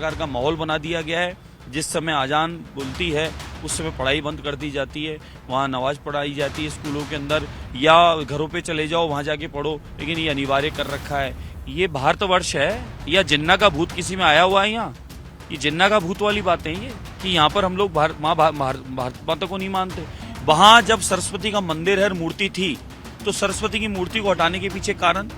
प्रकार का माहौल बना दिया गया है। जिस समय अजान बोलती है उस समय पढ़ाई बंद कर दी जाती है, वहाँ नमाज पढ़ाई जाती है स्कूलों के अंदर, या घरों पे चले जाओ वहाँ जाके पढ़ो, लेकिन ये अनिवार्य कर रखा है। ये भारतवर्ष है या जिन्ना का भूत किसी में आया हुआ है? यहाँ ये जिन्ना का भूत वाली बातें हैं ये, कि यहाँ पर हम लोग भारत माता को नहीं मानते। वहाँ जब सरस्वती का मंदिर है, मूर्ति थी, तो सरस्वती की मूर्ति को हटाने के पीछे कारण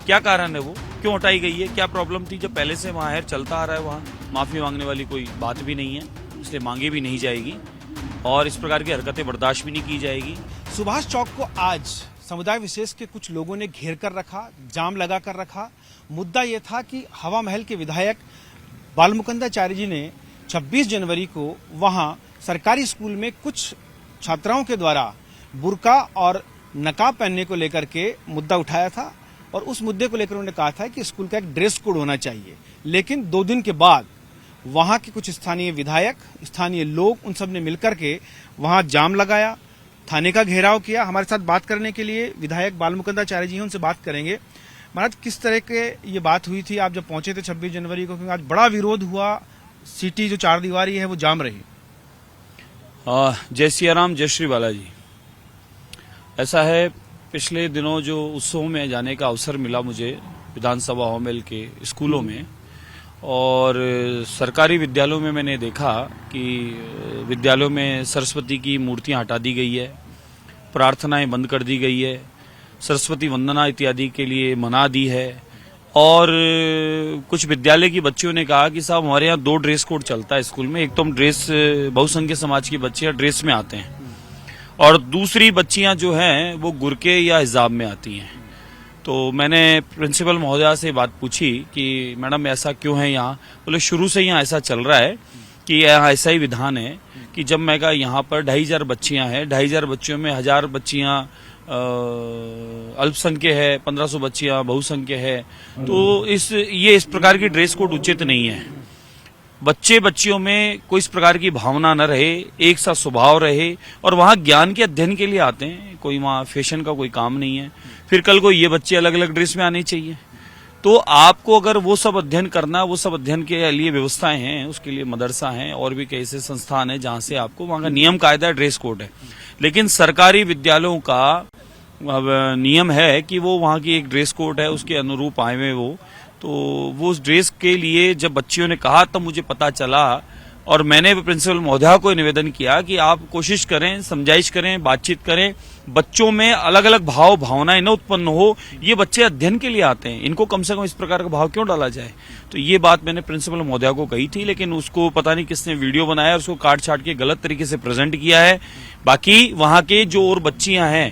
क्या कारण है? वो क्यों हटाई गई है? क्या प्रॉब्लम थी? जब पहले से वहाँ है, चलता आ रहा है, वहाँ माफी मांगने वाली कोई बात भी नहीं है, इसलिए मांगी भी नहीं जाएगी और इस प्रकार की हरकतें बर्दाश्त भी नहीं की जाएगी। सुभाष चौक को आज समुदाय विशेष के कुछ लोगों ने घेर कर रखा, जाम लगा कर रखा। मुद्दा यह था कि हवा महल के विधायक बालमुकुंदाचार्य जी ने 26 जनवरी को वहां सरकारी स्कूल में कुछ छात्राओं के द्वारा बुर्का और नकाब पहनने को लेकर के मुद्दा उठाया था और उस मुद्दे को लेकर उन्होंने कहा था कि स्कूल का एक ड्रेस कोड होना चाहिए। लेकिन 2 दिन के बाद वहां के कुछ स्थानीय विधायक, स्थानीय लोग, उन सब ने मिलकर के वहां जाम लगाया, थाने का घेराव किया। हमारे साथ बात करने के लिए विधायक बालमुकुंदाचार्य जी हैं, उनसे बात करेंगे। महाराज, किस तरह के ये बात हुई थी आप जब पहुंचे थे 26 जनवरी को? क्योंकि आज बड़ा विरोध हुआ, सिटी जो 4 दीवारी है वो जाम रही। जय सिया राम, जय श्री बालाजी। ऐसा है, पिछले दिनों जो उत्सव में जाने का अवसर मिला मुझे विधानसभा हॉल के स्कूलों में और सरकारी विद्यालयों में, मैंने देखा कि विद्यालयों में सरस्वती की मूर्तियां हटा दी गई है, प्रार्थनाएं बंद कर दी गई है, सरस्वती वंदना इत्यादि के लिए मना दी है। और कुछ विद्यालय की बच्चियों ने कहा कि साहब हमारे यहाँ 2 ड्रेस कोड चलता है स्कूल में, एक तो हम ड्रेस, बहुसंख्य समाज की बच्चियां ड्रेस में आते हैं और दूसरी बच्चियां जो हैं वो गुरके या हिजाब में आती हैं। तो मैंने प्रिंसिपल महोदया से बात पूछी कि मैडम ऐसा क्यों है यहाँ? बोले शुरू से यहाँ ऐसा चल रहा है कि यहाँ ऐसा ही विधान है कि जब मैं कहा यहाँ पर 2500 बच्चियां हैं, 2500 बच्चियों में 1000 बच्चियां अल्पसंख्य है, 1500 बच्चियां बहुसंख्य है, तो इस प्रकार की ड्रेस कोड उचित नहीं है। बच्चे बच्चियों में कोई इस प्रकार की भावना न रहे, एक सा स्वभाव रहे, और वहाँ ज्ञान के अध्ययन के लिए आते हैं, कोई वहाँ फैशन का कोई काम नहीं है। फिर कल को ये बच्चे अलग अलग ड्रेस में आने चाहिए, तो आपको अगर वो सब अध्ययन करना, वो सब अध्ययन के लिए व्यवस्थाएं हैं, उसके लिए मदरसा हैं और भी कई ऐसे संस्थान हैं जहाँ से आपको वहाँ का नियम कायदा ड्रेस कोड है। लेकिन सरकारी विद्यालयों का नियम है कि वो वहाँ की एक ड्रेस कोड है, उसके अनुरूप आए हुए तो वो उस ड्रेस के लिए जब बच्चियों ने कहा तब मुझे पता चला और मैंने प्रिंसिपल महोदया को निवेदन किया कि आप कोशिश करें, समझाइश करें, बातचीत करें, बच्चों में अलग अलग भावनाएं न उत्पन्न हो। ये बच्चे अध्ययन के लिए आते हैं, इनको कम से कम इस प्रकार का भाव क्यों डाला जाए? तो ये बात मैंने प्रिंसिपल महोदया को कही थी, लेकिन उसको पता नहीं किसने वीडियो बनाया और उसको काट छाट के गलत तरीके से प्रेजेंट किया है। बाकी वहाँ के जो और बच्चियां हैं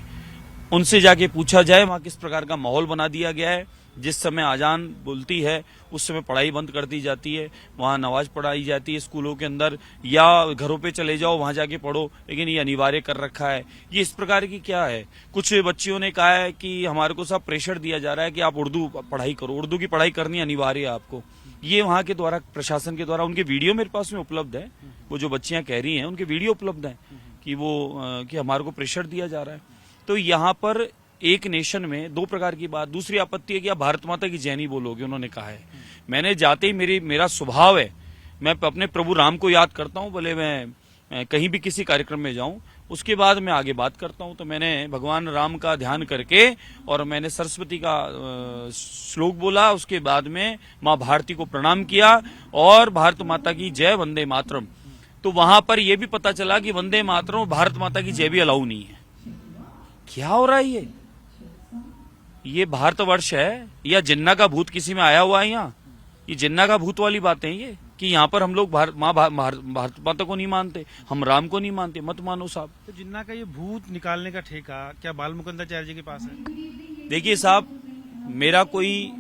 उनसे जाके पूछा जाए वहाँ किस प्रकार का माहौल बना दिया गया है। जिस समय अजान बोलती है उस समय पढ़ाई बंद कर दी जाती है, वहाँ नमाज पढ़ाई जाती है स्कूलों के अंदर, या घरों पे चले जाओ वहाँ जाके पढ़ो, लेकिन ये अनिवार्य कर रखा है। ये इस प्रकार की क्या है? कुछ बच्चियों ने कहा है कि हमारे को सब प्रेशर दिया जा रहा है कि आप उर्दू पढ़ाई करो, उर्दू की पढ़ाई करनी अनिवार्य है आपको। ये वहाँ के द्वारा, प्रशासन के द्वारा, उनके वीडियो मेरे पास में उपलब्ध है, वो जो बच्चियां कह रही हैं उनके वीडियो उपलब्ध है कि हमारे को प्रेशर दिया जा रहा है। तो यहाँ पर एक नेशन में 2 प्रकार की बात। दूसरी आपत्ति है कि आप भारत माता की जय नहीं बोलोगे, उन्होंने कहा है। मैंने जाते ही मेरा स्वभाव है, मैं अपने प्रभु राम को याद करता हूँ, भले मैं कहीं भी किसी कार्यक्रम में जाऊं, उसके बाद मैं आगे बात करता हूं। तो मैंने भगवान राम का ध्यान करके और मैंने सरस्वती का श्लोक बोला, उसके बाद में माँ भारती को प्रणाम किया और भारत माता की जय, वंदे मातरम। तो वहां पर यह भी पता चला कि वंदे मातरम, भारत माता की जय भी अलाउ नहीं है। क्या हो रहा है ये भारतवर्ष है या जिन्ना का भूत किसी में आया हुआ है? यहाँ ये जिन्ना का भूत वाली बातें हैं ये, कि यहाँ पर हम लोग भारत माता को नहीं मानते, हम राम को नहीं मानते। मत मानो साहब। तो जिन्ना का ये भूत निकालने का ठेका क्या बालमुकुंदाचार्य जी के पास है? देखिए साहब, मेरा कोई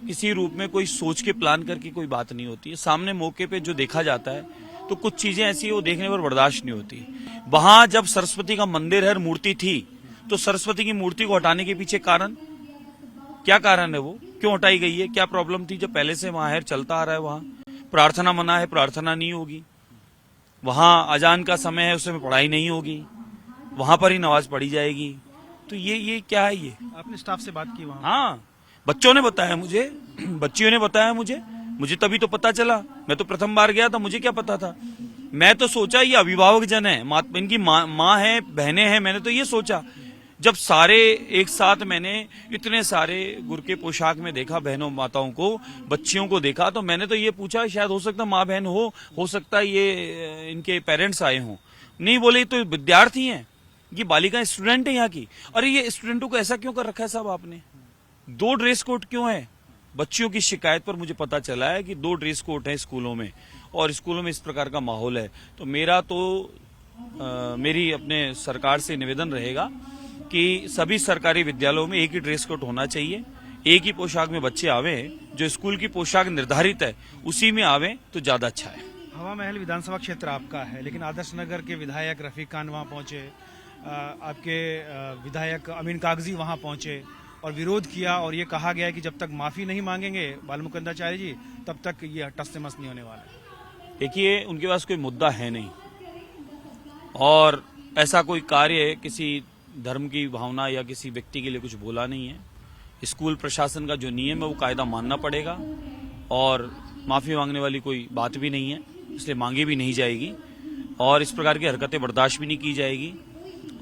किसी रूप में कोई सोच के प्लान करके कोई बात नहीं होती है। सामने मौके पे जो देखा जाता है तो कुछ चीजें ऐसी वो देखने पर बर्दाश्त नहीं होती। वहां जब सरस्वती का मंदिर है, मूर्ति थी, तो सरस्वती की मूर्ति को हटाने के पीछे कारण क्या कारण है? वो क्यों हटाई गई है? क्या प्रॉब्लम थी? जब पहले से वहां है, चलता आ रहा है, वहां प्रार्थना मना है, प्रार्थना नहीं होगी, वहां अजान का समय है, उस समय पढ़ाई नहीं होगी, वहां पर ही नमाज पढ़ी जाएगी। तो ये क्या है? ये आपने स्टाफ से बात की वहां? हाँ, बच्चों ने बताया मुझे, बच्चियों ने बताया मुझे, मुझे तभी तो पता चला, मैं तो प्रथम बार गया था, मुझे क्या पता था। मैं तो सोचा ये अभिभावक जन है, इनकी माँ है, बहनें हैं, मैंने तो ये सोचा। जब सारे एक साथ मैंने इतने सारे गुरके पोशाक में देखा बहनों माताओं को, बच्चियों को देखा, तो मैंने तो ये पूछा शायद हो सकता माँ बहन हो सकता ये इनके पेरेंट्स आए हों। नहीं बोले तो विद्यार्थी हैं, ये बालिका स्टूडेंट है यहाँ की। अरे ये स्टूडेंटों को ऐसा क्यों कर रखा है साहब आपने? 2 ड्रेस कोड क्यों है? बच्चियों की शिकायत पर मुझे पता चला है कि 2 ड्रेस कोड है स्कूलों में, और स्कूलों में इस प्रकार का माहौल है। तो मेरी अपने सरकार से निवेदन रहेगा कि सभी सरकारी विद्यालयों में एक ही ड्रेस कोड होना चाहिए, एक ही पोशाक में बच्चे आवे, जो स्कूल की पोशाक निर्धारित है उसी में आवे तो ज्यादा अच्छा है। हवा महल विधानसभा क्षेत्र आपका है, लेकिन आदर्श नगर के विधायक रफीक खान वहां पहुंचे, आपके विधायक अमीन कागजी वहां पहुंचे और विरोध किया, और ये कहा गया कि जब तक माफी नहीं मांगेंगे बालमुकुंदाचार्य जी तब तक ये टस से मस नहीं होने वाला है। देखिए, उनके पास कोई मुद्दा है नहीं, और ऐसा कोई कार्य किसी धर्म की भावना या किसी व्यक्ति के लिए कुछ बोला नहीं है। स्कूल प्रशासन का जो नियम है वो कायदा मानना पड़ेगा, और माफी मांगने वाली कोई बात भी नहीं है, इसलिए मांगी भी नहीं जाएगी, और इस प्रकार की हरकतें बर्दाश्त भी नहीं की जाएगी।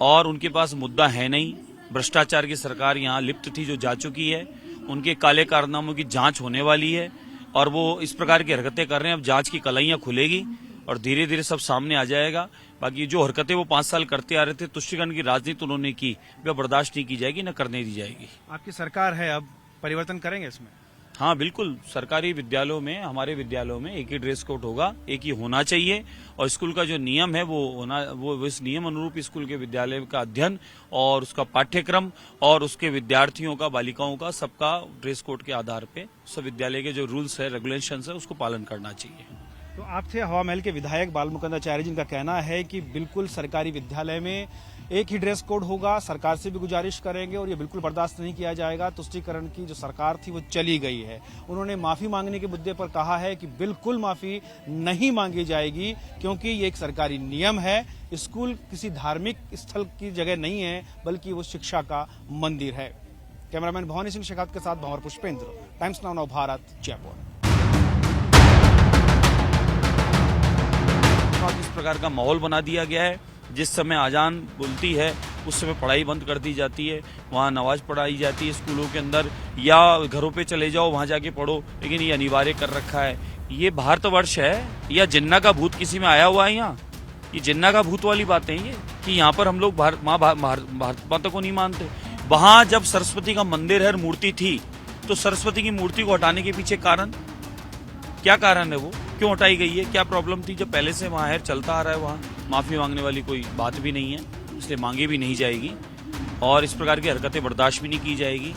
और उनके पास मुद्दा है नहीं, भ्रष्टाचार की सरकार यहाँ लिप्त थी जो जा चुकी है, उनके काले कारनामों की जांच होने वाली है, और वो इस प्रकार की हरकतें कर रहे हैं। अब जांच की कलाइयां खुलेगी और धीरे धीरे सब सामने आ जाएगा। बाकी जो हरकतें वो 5 साल करते आ रहे थे, तुष्टीकरण की राजनीति उन्होंने की, वह बर्दाश्त नहीं की जाएगी, न करने दी जाएगी। आपकी सरकार है, अब परिवर्तन करेंगे इसमें? हाँ बिल्कुल, सरकारी विद्यालयों में, हमारे विद्यालयों में एक ही ड्रेस कोड होगा, एक ही होना चाहिए, और स्कूल का जो नियम है वो इस नियम अनुरूप स्कूल के विद्यालय का अध्ययन और उसका पाठ्यक्रम और उसके विद्यार्थियों का, बालिकाओं का, सबका ड्रेस कोड के आधार पे सब विद्यालय के जो रूल्स है, रेगुलेशंस है, उसको पालन करना चाहिए। तो आप थे हवा महल के विधायक बालमुकुंदाचार्य, जिनका कहना है कि बिल्कुल सरकारी विद्यालय में एक ही ड्रेस कोड होगा, सरकार से भी गुजारिश करेंगे और ये बिल्कुल बर्दाश्त नहीं किया जाएगा। तुष्टीकरण की जो सरकार थी वो चली गई है। उन्होंने माफी मांगने के मुद्दे पर कहा है कि बिल्कुल माफी नहीं मांगी जाएगी, क्योंकि ये एक सरकारी नियम है। स्कूल किसी धार्मिक स्थल की जगह नहीं है, बल्कि वो शिक्षा का मंदिर है। कैमरामैन भवानी सिंह शेखावत के साथ भंवर पुष्पेंद्र, टाइम्स नाउ नव भारत, जयपुर। इस प्रकार का माहौल बना दिया गया है, जिस समय अजान बोलती है उस समय पढ़ाई बंद कर दी जाती है, वहाँ नमाज पढ़ाई जाती है स्कूलों के अंदर, या घरों पे चले जाओ वहाँ जाके पढ़ो, लेकिन ये अनिवार्य कर रखा है। ये भारतवर्ष है या जिन्ना का भूत किसी में आया हुआ है? यहाँ ये जिन्ना का भूत वाली बातें ये कि यहाँ पर हम लोग भारत माता को नहीं मानते। वहाँ जब सरस्वती का मंदिर है, मूर्ति थी, तो सरस्वती की मूर्ति को हटाने के पीछे कारण क्या कारण है? वो क्यों हटाई गई है? क्या प्रॉब्लम थी? जब पहले से वहाँ है, चलता आ रहा है, वहाँ माफी मांगने वाली कोई बात भी नहीं है, इसलिए मांगी भी नहीं जाएगी, और इस प्रकार की हरकतें बर्दाश्त भी नहीं की जाएगी।